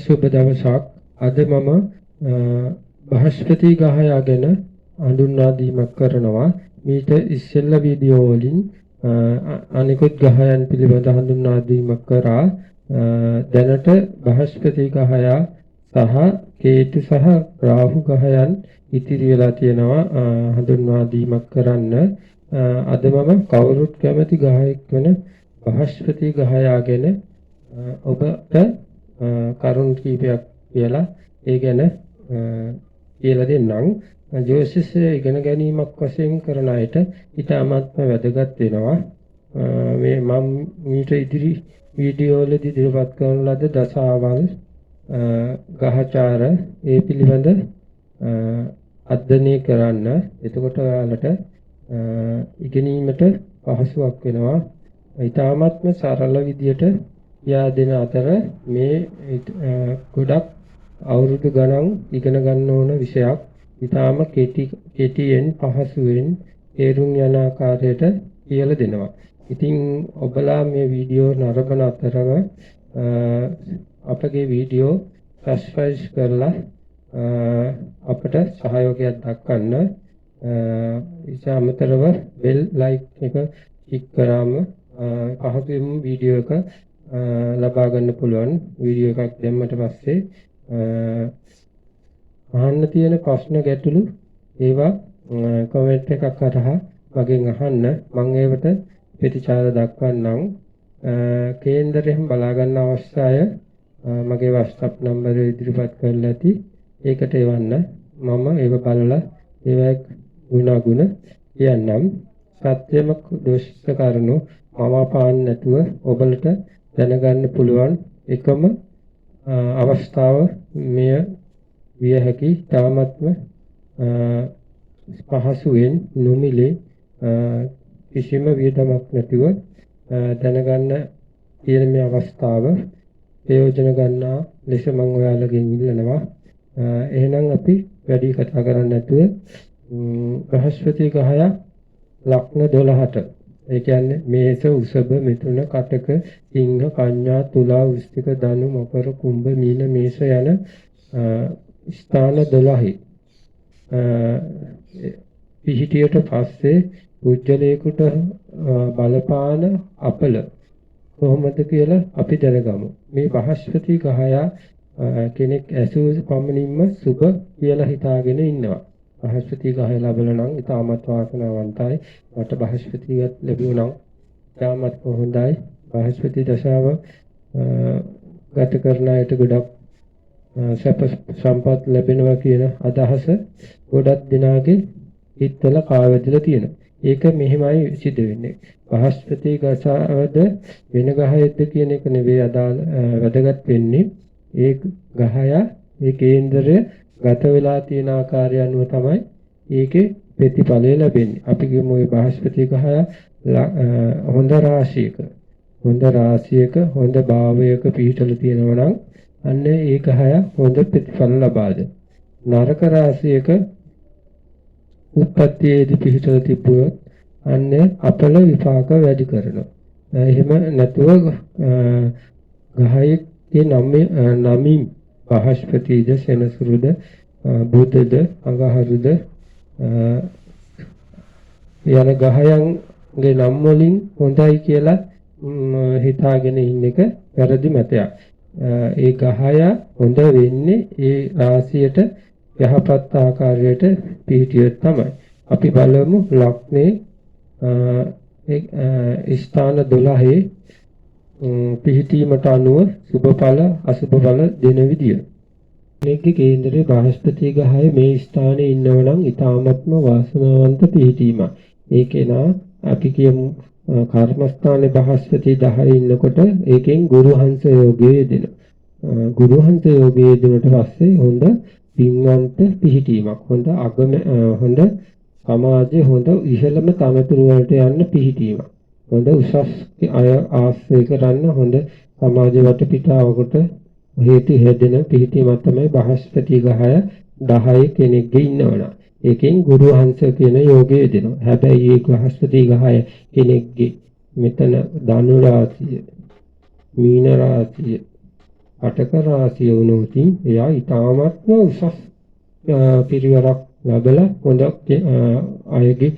සුබ දවසක්. අද මම බ්‍රහස්පති ග්‍රහය ගැන හඳුන්වා දීමක් කරනවා. මීට ඉස්සෙල්ලා වීඩියෝ වලින් අනිකුත් ග්‍රහයන් පිළිබඳ හඳුන්වා දීමක් කරා. දැනට බ්‍රහස්පති ග්‍රහය සහ කේතු සහ රාහු ග්‍රහයන් ඉතිරි වෙලා තියෙනවා හඳුන්වා දීමක් කරන්න. අද මම කවුරුත් කැමති ග්‍රහයෙක් වන බ්‍රහස්පති ග්‍රහය ගැන ඔබට කරුණු කීපයක් කියලා ඒ ගැන කියලා දෙන්නම්. ජ්‍යොතිෂය ඉගෙන ගැනීමක් වශයෙන් කරන අයට ඉතාමත්ම වැදගත් වෙනවා. මේ මම මීට ඉදිරි වීඩියෝ වලදී ඉදිරිපත් කරන ලද දසාවල් ග්‍රහචාර ඒ පිළිබඳ අධ්‍යයනය කරන්න. එතකොට ඔයාලට ඉගෙනීමට පහසුවක් වෙනවා. ඉතාමත්ම සරල විදියට කියා දෙන අතර මේ ගොඩක් අවුරුදු ගණන් ඉගෙන ගන්න ඕන විෂයක්. ඉතාම කෙටියෙන් පහසුවෙන් තේරුම් යන ආකාරයට කියලා දෙනවා. ඉතින් ඔබලා මේ වීඩියෝ නරඹන අතරම අපගේ වීඩියෝ සබ්ස්ක්‍රයිබ් කරලා අපට සහයෝගයක් දක්වන්න. ඊට අමතරව බෙල් ලයික් එක ක්ලික් කරාම පහසුවෙන් වීඩියෝ එක ලබා ගන්න පුළුවන්. වීඩියෝ එකක් දැම්මට පස්සේ අහන්න තියෙන ප්‍රශ්න ගැටලු ඒවා කමෙන්ට් එකක් හරහා මගෙන් අහන්න. මම ඒවට ප්‍රතිචාර දක්වන්නම්. කේන්දරයෙන් බලා ගන්න අවස්ථාය මගේ WhatsApp නම්බරය ඉදිරිපත් කරලා ඇති. ඒකට එවන්න. මම ඒව බලලා ඒවා ගුණ කියන්නම්. සත්‍යම දෝෂිත කරුණු මම පාන්න නැතුව ඔබලට දැනගන්න පුළුවන් එකම අවස්ථාව මෙය විය හැකි. තාමත්ම පහසුවෙන් නොමිලේ කිසිම වියදමක් නැතිව දැනගන්න තියෙන මේ අවස්ථාව ප්‍රයෝජන ගන්නා ලෙස මම ඔයාලගෙන් ඉල්ලනවා. එහෙනම් අපි වැඩි කතා කරන්නේ නැතුව බ්‍රහස්පති ග්‍රහය ලග්න 12ට ඒ කියන්නේ මේස උසබ මිථුන කටක සිංහ කන්‍යා තුලා වෘශ්චික ධනු මකර කුම්භ මීන මේෂ යන ස්ථාන 12 පිහිටියට පස්සේ උජ්ජලේකට බලපාන අපල කොහොමද කියලා අපි දැනගමු. මේ බ්‍රහස්පති ග්‍රහය කෙනෙක් ඇසූ පමණින්ම සුබ කියලා හිතාගෙන ඉන්නවා. බ්‍රහස්පති ග්‍රහය ලැබුණා නම් ඉතාමත් වාසනාවන්තයි. මට බ්‍රහස්පතියත් ලැබුණා නම් ඉතාමත් හොඳයි. බ්‍රහස්පති දශාව ගත කරන අයට ගොඩක් සැප සම්පත් ලැබෙනවා කියන අදහස ගොඩක් දිනාගේ හිතවල කාවැදලා තියෙනවා. ඒක මෙහෙමයි සිද්ධ වෙන්නේ. බ්‍රහස්පති ග්‍රහයද වෙන ග්‍රහයක්ද කියන එක නෙවෙයි අදාළ වැදගත් වෙන්නේ. ඒ ග්‍රහය ඒ කේන්දරය ගත වෙලා තියෙන ආකාරය අනුව තමයි ඒකේ ප්‍රතිඵලය ලැබෙන්නේ. අපි කියමු මේ බ්‍රහස්පති ග්‍රහය හොඳ රාශියක හොඳ භාවයක පිහිටලා තියෙනවා නම් අන්න ඒ ග්‍රහය හොඳ ප්‍රතිඵල ලබා දෙනවා. නරක රාශියක උත්පත්තියේදී පිහිටලා තිබුණොත් අන්න අපල විපාක වැඩි කරනවා. එහෙම නැතුව ග්‍රහයේ නමින් බ්‍රහස්පතිද සෙනසුරුද බුධද අඟහරුද යන ග්‍රහයන්ගේ නම් වලින් හොඳයි කියලා හිතාගෙන ඉන්න එක වැරදි මතයක්. ඒ ග්‍රහය හොඳ වෙන්නේ ඒ රාශියට යහපත් ආකාරයට පිහිටියොත් තමයි. අපි බලමු ලග්නේ ස්ථාන 12 පිහිටීමට අනුව සුභඵල අසුභඵල දෙන විදිය. මේකේ කේන්දරයේ බ්‍රහස්පති ග්‍රහය මේ ස්ථානයේ ඉන්නව නම් ඊ타මත්ම වාසනාවන්ත පිහිටීමක්. ඒකේනා අපි කියමු කර්මස්ථානයේ බ්‍රහස්පති 10 ඉන්නකොට ඒකෙන් ගුරුහංස යෝගයේ දෙනවා. ගුරුහංස යෝගයේ දෙනට පස්සේ හොඳ පින්වන්ත පිහිටීමක්. හොඳ සමාජයේ හොඳ ඉහළම තනතුරු වලට යන්න පිහිටීමක්. හොඳ උසස් අය ආශ්‍රය කරන්න හොඳ සමාජ වටපිටාවකට හේතු හැදෙන පිහිටීමක් තමයි බ්‍රහස්පති ග්‍රහය 10 කෙනෙක්ගේ ඉන්නවනම්. ඒකෙන් ගුරු හංස කියන යෝගය දෙනවා. හැබැයි මේ බ්‍රහස්පති ග්‍රහය කෙනෙක්ගේ මෙතන ධනු රාශිය, මීන රාශිය, අටක රාශිය වුණොත් එයා ඊටාත්ම උසස් පිරිවරක් ලැබලා හොඳ අයගේ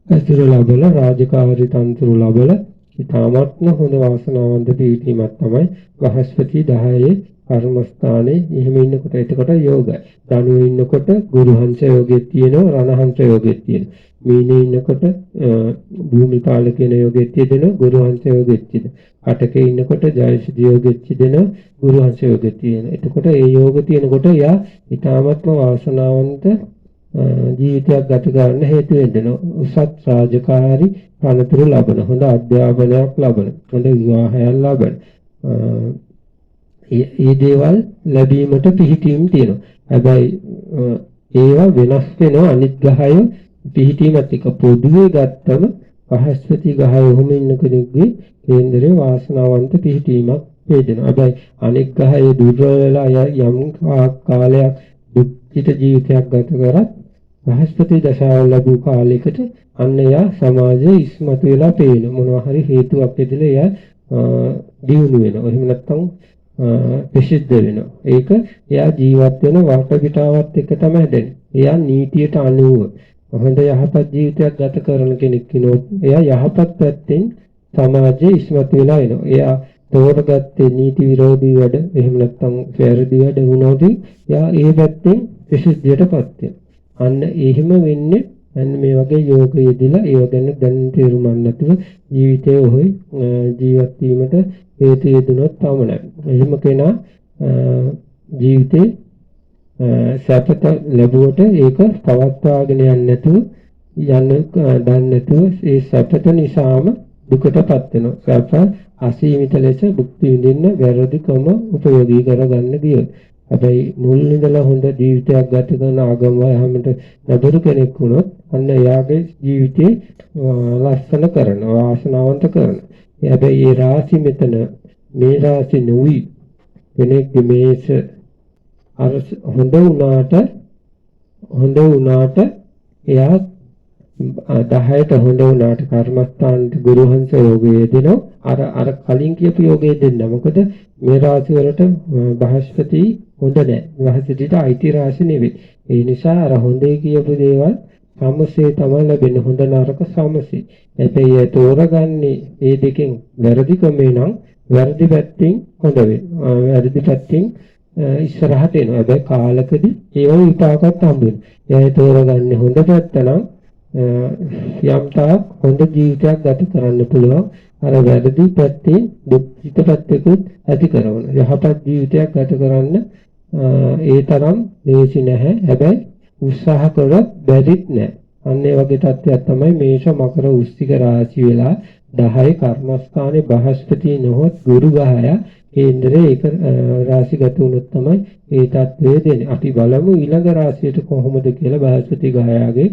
ඇසුර ලැබලා රාජකාරී තන්තුරු ලැබලා ඊටාත්ම හොඳ වාසනාවන්ත පිහිටීමක් තමයි බ්‍රහස්පති 10 කර්මස්ථානයේ එහෙම ඉන්නකොට එතකොට යෝගයි. ධනුවේ ඉන්නකොට ගුරුහංස යෝගෙත් තියෙනවා රණහංස යෝගෙත් තියෙනවා. මීනේ ඉන්නකොට භූමිපාල කියන යෝගෙත් තියෙනවා ගුරුහංස යෝගෙත් තියෙනවා. අටකේ ඉන්නකොට ජයසිද්ධි යෝගෙත් තියෙනවා ගුරුහංස යෝගෙත් තියෙනවා. එතකොට ඒ යෝග තියෙනකොට යා ඊටාත්ම වාසනාවන්ත ජීවිතයක් ගත කරන්න හේතු වෙනවා. උසස් රාජකාරී පළතුරු ලබන හොඳ අධ්‍යාපනයක් ලබන හොඳ විවාහයක් ලබන ඒ දේවල් ලැබීමට පිහිටීම් තියෙනවා. හැබැයි ඒවා වෙනස් වෙනවා අනිත් ග්‍රහය පිහිටීමත් එක්ක පොදුවේ ගත්තම බ්‍රහස්පති ග්‍රහය ඔහොම ඉන්න කෙනෙක්ගේ කේන්දරේ වාසනාවන්ත පිහිටීමක් වේදෙනවා. හැබැයි අනිත් ග්‍රහය දුර්වල වෙලා යම් කාලයක් දුක්ඛිත ජීවිතයක් ගත කරත් බ්‍රහස්පති දශාව ලැබූ කාලයකට අන්න යා සමාජයේ ඉස්මතු වෙලා පේන මොනවා හරි හේතුවක් ඇදලා එයා දියුණු වෙනවා. එහෙම නැත්නම් ප්‍රසිද්ධ වෙනවා. ඒක එයා ජීවත් වෙන වටපිටාවත් එක්ක තමයි දැනෙන්නේ. එයා නීතියට අනුව හොඳ යහපත් ජීවිතයක් ගත කරන කෙනෙක් වෙනොත් එයා යහපත් පැත්තෙන් සමාජයේ ඉස්මතු වෙලා එනවා. එයා තෝරගත්තේ නීති විරෝධී වැඩ එහෙම නැත්නම් වැරදි වැඩ වුණොත් එයා ඒ පැත්තෙන් ප්‍රසිද්ධියටපත් වෙනවා. අන්න එහෙම වෙන්නේ අන්න මේ වගේ යෝග යෙදিলা ඒව ගැන දැන් තේරුම් ගන්නතුව ජීවිතයේ ඔහි ජීවත් වීමට හේතු යෙදුනොත් පමණයි. එහෙම කෙනා ජීවිතේ සැපත ලැබුවට ඒක පවත්වාගෙන යන්නේ නැතුව දන්නේ නැතුව ඒ සැපත නිසාම දුකටපත් වෙනවා. සැප අසීමිත ලෙස භුක්ති විඳින්න වැරදිකම උපයෝගී කරගන්න ගියොත්. හැබැයි මුල් ඉඳලා හොඳ ජීවිතයක් ගත කරන ආගම වයහමට ලැබුණු කෙනෙක් වුණොත් අන්න එයාගේ ජීවිතේ ලස්සන කරන වාසනාවන්ත කරන. හැබැයි මේ රාශි මෙතන මේ රාශි නොවි කෙනෙක්ගේ මේස අර හොඳ වුණාට එයා 10ට හොඳ වුණාට කර්මස්ථානට ගුරුහංස යෝගයේ දෙනවා අර කලින් කියපු යෝගයේ දෙන්න. මොකද මේ රාශි වලට බ්‍රහස්පති හොඳ නැහැ. බ්‍රහස්පතිට අයිති රාශි නෙවෙයි. ඒ නිසා අර හොඳේ කියපු දේවල් සමසේ තමයි ලැබෙන්නේ. හොඳ නරක සමසේ. හැබැයි තෝරගන්නේ මේ දෙකෙන් වැරදි ක්‍රමේ නම් වැරදි පැත්තෙන් හොඳ වෙනවා. වැරදි පැත්තෙන් ඉස්සරහට එනවා. හැබැයි කාලකදී ඒව විපාකත් හම්බ වෙනවා. එයා තෝරගන්නේ හොඳ පැත්ත නම් යම් තාක් හොඳ ජීවිතයක් ගත කරන්න පුළුවන්. අර වැරදි පැත්තේ දුක්ඛිත පැත්තකුත් ඇති කරන. යහපත් ජීවිතයක් ගත කරන්න ඒ තරම් ලේසි නැහැ. හැබැයි උත්සාහ කළොත් බැරිත් නැහැ. අන්න ඒ වගේ තත්ත්වයක් තමයි මේෂ මකර වෘශ්චික රාශි වෙලා 10 කර්මස්ථානේ බ්‍රහස්පති නොහොත් ගුරු ග්‍රහය කේන්දරේ ඒක රාශිගත වුණොත් තමයි ඒ තත්ත්වය දෙන්නේ. අපි බලමු ඊළඟ රාශියට කොහොමද කියලා බ්‍රහස්පති ග්‍රහයාගේ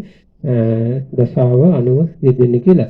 දශාව අනුව යෙදෙන්නේ කියලා.